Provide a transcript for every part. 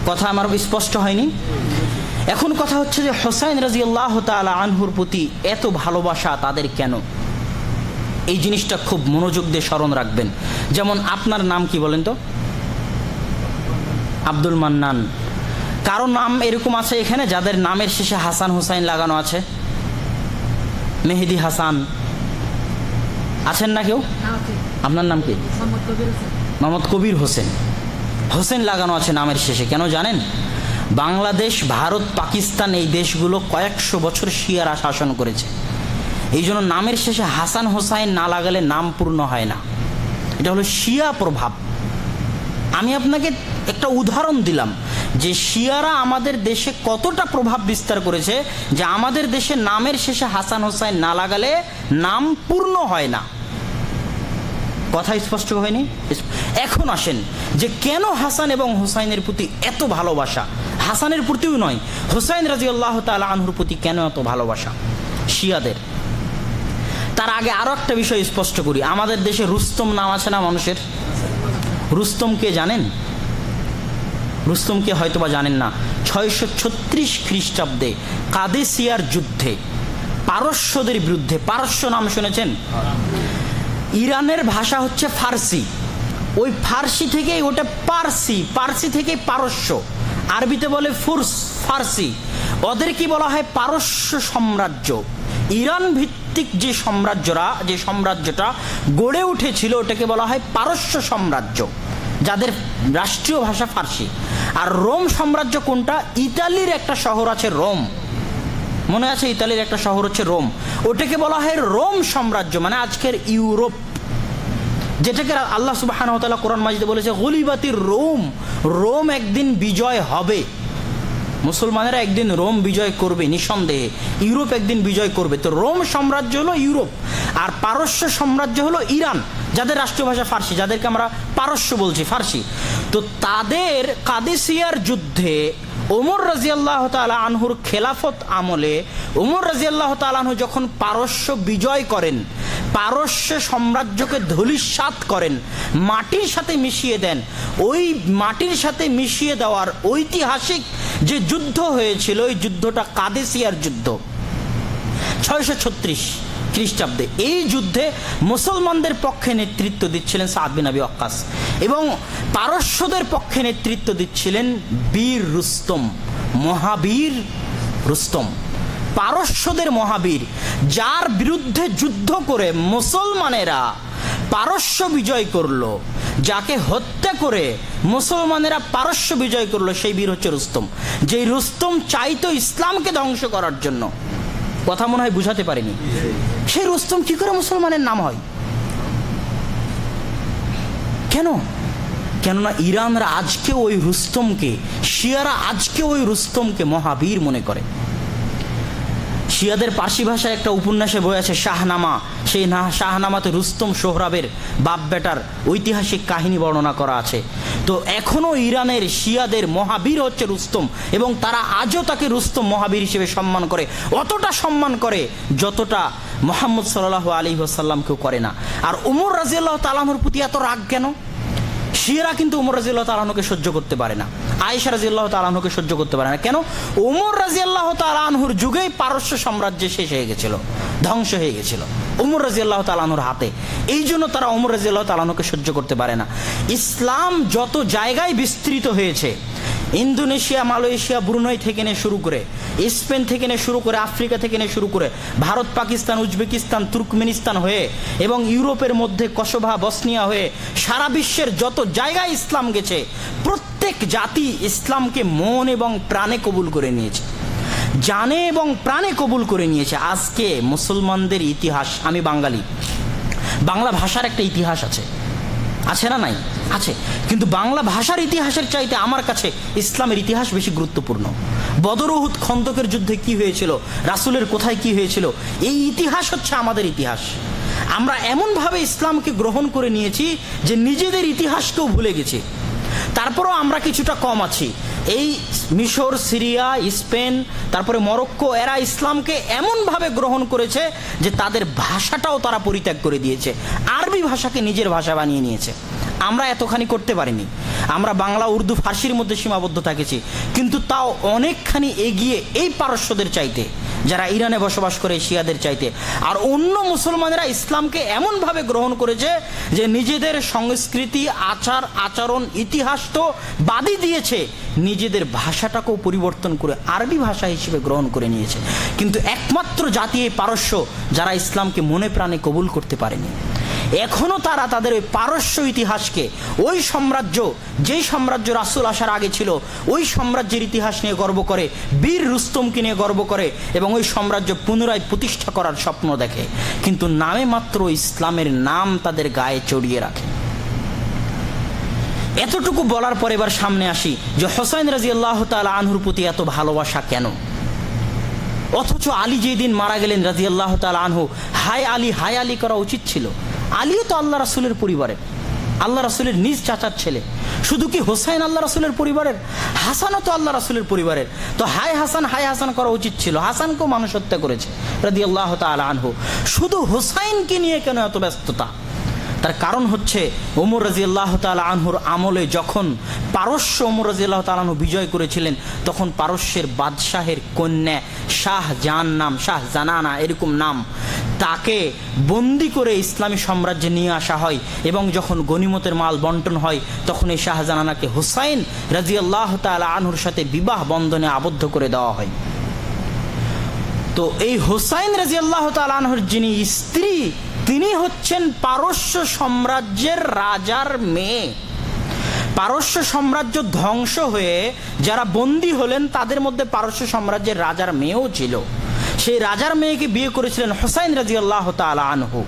কথা আমার স্পষ্ট হয়নি? এখন কথা হচ্ছে যে হোসাইন রাদিয়াল্লাহু তাআলা আনহুর প্রতি এত ভালোবাসা তাদের কেন? এই জিনিসটা খুব মনোযোগ দিয়ে স্মরণ রাখবেন। যেমন আপনার নাম কি বলেন তো? আব্দুল মান্নান। কারো নাম এরকম আছে এখানে যাদের নামের শেষে হাসান হুসাইন লাগানো আছে? মেহেদি হাসান আছেন না কেউ? আপনার নাম কি? মোহাম্মদ কবির হোসেন। হোসেন লাগানো আছে নামের শেষে। কেন জানেন? বাংলাদেশ, ভারত, পাকিস্তান এই দেশগুলো কয়েকশো বছর শিয়ারা শাসন করেছে। এই জন্য নামের শেষে হাসান হোসাইন না লাগালে নাম পূর্ণ হয় না। এটা হলো শিয়া প্রভাব। আমি আপনাকে একটা উদাহরণ দিলাম যে শিয়ারা আমাদের দেশে কতটা প্রভাব বিস্তার করেছে যে আমাদের দেশে নামের শেষে হাসান হোসাইন না লাগালে নাম পূর্ণ হয় না। কথা স্পষ্ট হয়নি? এখন আসেন যে কেন হাসান এবং হুসাইনের প্রতি এত ভালোবাসা? হাসানের প্রতিও নয়, হুসাইন রাদিয়াল্লাহু তাআলা আনহুর প্রতি কেন এত ভালোবাসা শিয়াদের? তার আগে আরো একটা বিষয় স্পষ্ট করি। আমাদের দেশে রুস্তম নাম আছে না মানুষের? রুস্তম কে জানেন? রুস্তমকে হয়তোবা জানেন না। 636 খ্রিস্টাব্দে কাদেসিয়ার যুদ্ধে পারস্যদের বিরুদ্ধে, পারস্য নাম শুনেছেন? ইরানের ভাষা হচ্ছে ফার্সি। ওই ফার্সি থেকেই ওটা পারসি, পারসি থেকে পারস্য, আরবিতে বলে ফুরস, ফার্সি। ওদের কি বলা হয়? পারস্য সাম্রাজ্য। ইরান ভিত্তিক যে সাম্রাজ্যটা গড়ে উঠেছিল ওটাকে বলা হয় পারস্য সাম্রাজ্য, যাদের রাষ্ট্রীয় ভাষা ফার্সি। আর রোম সাম্রাজ্য কোনটা? ইতালির একটা শহর আছে রোম, মনে আছে? ইতালির একটা শহর হচ্ছে রোম। ওটাকে বলা হয় রোম সাম্রাজ্য, মানে আজকের ইউরোপ, যেটাকে আল্লাহ সুবহানাহু ওয়া তাআলা কোরআন মাজিদে বলেছে গুলিবাতির রোম। রোম একদিন বিজয় হবে, মুসলমানেরা একদিন রোম বিজয় করবে নিঃসন্দেহে, ইউরোপ একদিন বিজয় করবে। তো রোম সাম্রাজ্য হলো ইউরোপ, আর পারস্য সাম্রাজ্য হলো ইরান, যাদের রাষ্ট্রীয় ভাষা ফার্সি, যাদেরকে আমরা পারস্য বলছি, ফার্সি। তো তাদের কাদেসিয়ার যুদ্ধে ওমর রাদিয়াল্লাহু তাআলা আনহুর খেলাফত আমলে ওমর রাদিয়াল্লাহু তাআলা আনহু যখন পারস্য বিজয় করেন, পারস্য সাম্রাজ্যকে ধূলিসাৎ করেন, মাটির সাথে মিশিয়ে দেন, ওই মাটির সাথে মিশিয়ে দেওয়ার ঐতিহাসিক যে যুদ্ধ হয়েছিল, ওই যুদ্ধটা কাদেসিয়ার যুদ্ধ 636 খ্রিস্টাব্দে। এই যুদ্ধে মুসলমানদের পক্ষে নেতৃত্ব দিচ্ছিলেন সাদ বিন আবি ওয়াক্কাস এবং পারস্যদের পক্ষে নেতৃত্ব দিচ্ছিলেন বীর রুস্তম, মহাবীর রুস্তম, পারস্যদের মহাবীর, যার বিরুদ্ধে যুদ্ধ করে মুসলমানেরা পারস্য বিজয় করলো, যাকে হত্যা করে মুসলমানেরা পারস্য বিজয় করলো, সেই বীর হচ্ছে রুস্তম। যেই রুস্তম চাইতো ইসলামকে ধ্বংস করার জন্য। কথা মনে হয় বুঝাতে পারিনি। সেই রুস্তম কি করে মুসলমানের নাম হয়? কেন? কেননা ইরানরা আজকে ওই রুস্তমকে, শিয়ারা আজকে ওই রুস্তমকে মহাবীর মনে করে। শিয়াদের পার্সি ভাষায় একটা উপন্যাসে বই আছে শাহনামা। সেই শাহনামাতে রুস্তম সোহরাবের বাপ বেটার ঐতিহাসিক কাহিনী বর্ণনা করা আছে। তো এখনো ইরানের শিয়াদের মহাবীর হচ্ছে রুস্তম, এবং তারা আজও তাকে রুস্তম মহাবীর হিসেবে সম্মান করে, অতটা সম্মান করে যতটা মুহাম্মদ সাল্লাল্লাহু আলাইহি ওয়াসাল্লামকেও করে না। আর ওমর রাদিয়াল্লাহু তাআলা আনহুর প্রতি এত রাগ কেন? শিয়ারা কিন্তু ওমর রাদিয়াল্লাহু তাআলা আনহুকে সহ্য করতে পারে না, আয়েশা রাদিয়াল্লাহু তাআলা আনহুকে সহ্য করতে পারে না। কেন? ওমর রাদিয়াল্লাহু তাআলা আনহুর যুগেই পারস্য সাম্রাজ্য শেষ হয়ে গেছিল, ধ্বংস হয়ে গেছিল ওমর রাদিয়াল্লাহু তাআলা আনহুর হাতে। এই জন্য তারা ওমর রাদিয়াল্লাহু তাআলা আনহুকে সহ্য করতে পারে না। ইসলাম যত জায়গায় বিস্তৃত হয়েছে, ইন্দোনেশিয়া, মালয়েশিয়া, ব্রুনাই থেকে নিয়ে শুরু করে, স্পেন থেকে নিয়ে শুরু করে, আফ্রিকা থেকে নিয়ে শুরু করে, ভারত, পাকিস্তান, উজবেকিস্তান, তুর্কমেনিস্তান হয়ে, এবং ইউরোপের মধ্যে কসোভা, বসনিয়া হয়ে সারা বিশ্বের যত জায়গায় ইসলাম গেছে, প্রত্যেক জাতি ইসলামকে মন এবং প্রাণে কবুল করে নিয়েছে, জানে এবং প্রাণে কবুল করে নিয়েছে। আজকে মুসলমানদের ইতিহাস, আমি বাঙালি, বাংলা ভাষার একটা ইতিহাস আছে, আছে না? নাই? আছে। কিন্তু বাংলা ভাষার ইতিহাসের চাইতে আমার কাছে ইসলামের ইতিহাস বেশি গুরুত্বপূর্ণ। বদর, উহুদ, খন্দকের যুদ্ধে কি হয়েছিল, রাসূলের কোথায় কি হয়েছিল, এই ইতিহাস হচ্ছে আমাদের ইতিহাস। আমরা এমনভাবে ইসলামকে গ্রহণ করে নিয়েছি যে নিজেদের ইতিহাসকেও ভুলে গেছি। তারপরেও আমরা কিছুটা কম আছি। এই মিশর, সিরিয়া, স্পেন, তারপরে মরক্কো, এরা ইসলামকে এমনভাবে গ্রহণ করেছে যে তাদের ভাষাটাও তারা পরিত্যাগ করে দিয়েছে, আরবি ভাষাকে নিজের ভাষা বানিয়ে নিয়েছে। আমরা এতখানি করতে পারিনি, আমরা বাংলা উর্দু ফার্সির মধ্যে সীমাবদ্ধ থাকেছি, কিন্তু তাও অনেকখানি এগিয়ে এই পারস্যদের চাইতে, যারা ইরানে বসবাস করে শিয়াদের চাইতে। আর অন্য মুসলমানেরা ইসলামকে এমনভাবে গ্রহণ করেছে যে নিজেদের সংস্কৃতি, আচার আচরণ, ইতিহাস তো বাদই দিয়েছে, নিজেদের ভাষাটাকেও পরিবর্তন করে আরবি ভাষা হিসেবে গ্রহণ করে নিয়েছে। কিন্তু একমাত্র জাতি এই পারস্য যারা ইসলামকে মনে প্রাণে কবুল করতে পারেনি। এখনো তারা তাদের ওই পারস্য ইতিহাসকে, ওই সাম্রাজ্য, যেই সাম্রাজ্য রাসূল আসার আগে ছিল, ওই সাম্রাজ্যের ইতিহাস নিয়ে গর্ব করে, বীর রুস্তমকে নিয়ে গর্ব করে এবং ওই সাম্রাজ্য পুনরায় প্রতিষ্ঠা করার স্বপ্ন দেখে, কিন্তু নামে মাত্র ইসলামের নাম তাদের গায়ে চড়িয়ে রাখে। এতটুকু বলার পর এবার সামনে আসি যে হোসাইন রাদিয়াল্লাহু তাআলা আনহুর প্রতি এত ভালোবাসা কেন, অথচ আলী যেই দিন মারা গেলেন রাদিয়াল্লাহু তাআলা আনহু, হায় আলী হায় আলী করা উচিত ছিল। আলীও তো আল্লাহ রাসূলের পরিবারের, আল্লাহ রাসূলের নিজ চাচার ছেলে। শুধু কি হোসাইন আল্লাহ রাসূলের পরিবারের, হাসানও তো আল্লাহ রাসূলের পরিবারের। তো হায় হাসান করা উচিত ছিল। হাসানকেও মানুষ হত্যা করেছে রাদিয়াল্লাহু তাআলা আনহু, শুধু হোসাইনকে নিয়ে কেন এত ব্যস্ততা? তার কারণ হচ্ছে ওমর রাদিয়াল্লাহু তাআলা আনহুর আমলে যখন পারস্য ওমর রাদিয়াল্লাহু তাআলা আনহু বিজয় করেছিলেন, তখন পারস্যের বাদশাহের কন্যা শাহজাহান নাম, শাহজানানা এরকম নাম, তাকে বন্দি করে ইসলামী সাম্রাজ্যে নিয়ে আসা হয় এবং যখন গনিমতের মাল বন্টন হয় তখন এই শাহজানানাকে হুসাইন রাদিয়াল্লাহু তাআলা আনহুর সাথে বিবাহ বন্ধনে আবদ্ধ করে দেওয়া হয়। তো এই হুসাইন রাদিয়াল্লাহু তাআলা আনহুর যিনি স্ত্রী, তিনি হচ্ছেন পারস্য সাম্রাজ্যের রাজার মেয়ে। পারস্য সাম্রাজ্য ধ্বংস হয়ে যারা বন্দী হলেন তাদের মধ্যে পারস্য সাম্রাজ্যের রাজার মেয়েও ছিল। সেই রাজার মেয়েকে বিয়ে করেছিলেন হুসাইন রাদিয়াল্লাহু তাআলা আনহু।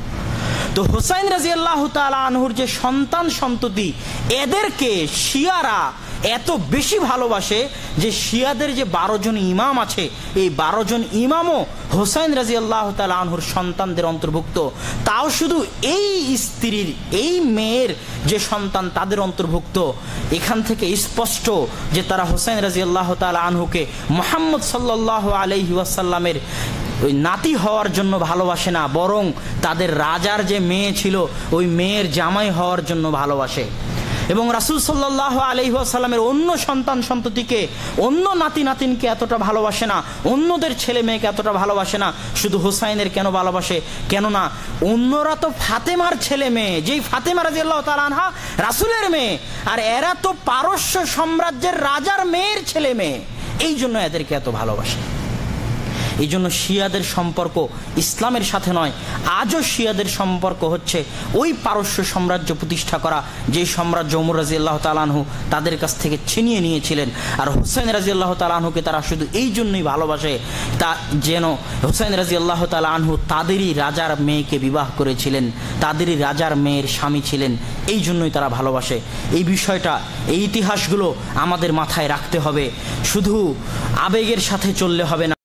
তো হুসাইন রাদিয়াল্লাহু তাআলা আনহুর যে সন্তান সন্ততি, এদেরকে শিয়ারা এত বেশি ভালোবাসে যে শিয়াদের যে 12 জন ইমাম আছে, এই 12 জন ইমামও হুসাইন রাদিয়াল্লাহু তাআলা আনহুর সন্তানদের অন্তর্ভুক্ত। তাও শুধু এই স্ত্রীর, এই মেয়ের যে সন্তান তাদের অন্তর্ভুক্ত। এখান থেকে স্পষ্ট যে তারা হুসাইন রাদিয়াল্লাহু তাআলা আনহুকে মুহাম্মদ সাল্লাল্লাহু আলাইহি ওয়াসাল্লামের ওই নাতি হওয়ার জন্য ভালোবাসে না, বরং তাদের রাজার যে মেয়ে ছিল ওই মেয়ের জামাই হওয়ার জন্য ভালোবাসে। এবং রাসূল সাল্লাল্লাহু আলাইহি ওয়াসাল্লামের অন্য সন্তান সন্ততিকে, অন্য নাতি নাতিনকে এতটা ভালোবাসে না, অন্যদের ছেলে মেয়েকে এতটা ভালোবাসে না, শুধু হুসাইনের কেন ভালোবাসে? কেননা অন্যরা তো ফাতেমার ছেলে মেয়ে, যেই ফাতেমা রাদিয়াল্লাহু তাআলা আনহা রাসূলের মেয়ে, আর এরা তো পারস্য সাম্রাজ্যের রাজার মেয়ের ছেলে মেয়ে, এই জন্য এদেরকে এত ভালোবাসে। এই জন্য শিয়াদের সম্পর্ক ইসলামের সাথে নয়, আজও শিয়াদের সম্পর্ক হচ্ছে ওই পারস্য সাম্রাজ্য প্রতিষ্ঠা করা, যে সাম্রাজ্য ওমর রাদিয়াল্লাহু তাআলা আনহু তাদের কাছ থেকে ছিনিয়ে নিয়েছিলেন। আর হুসাইন রাদিয়াল্লাহু তাআলা আনহুকে তারা শুধু এই জন্যই ভালোবাসে, তা যেন হুসাইন রাদিয়াল্লাহু তাআলা আনহু তাদেরই রাজার মেয়েকে বিবাহ করেছিলেন, তাদেরই রাজার মেয়ের স্বামী ছিলেন, এই জন্যই তারা ভালোবাসে। এই বিষয়টা, এই ইতিহাসগুলো আমাদের মাথায় রাখতে হবে, শুধু আবেগের সাথে চললে হবে না।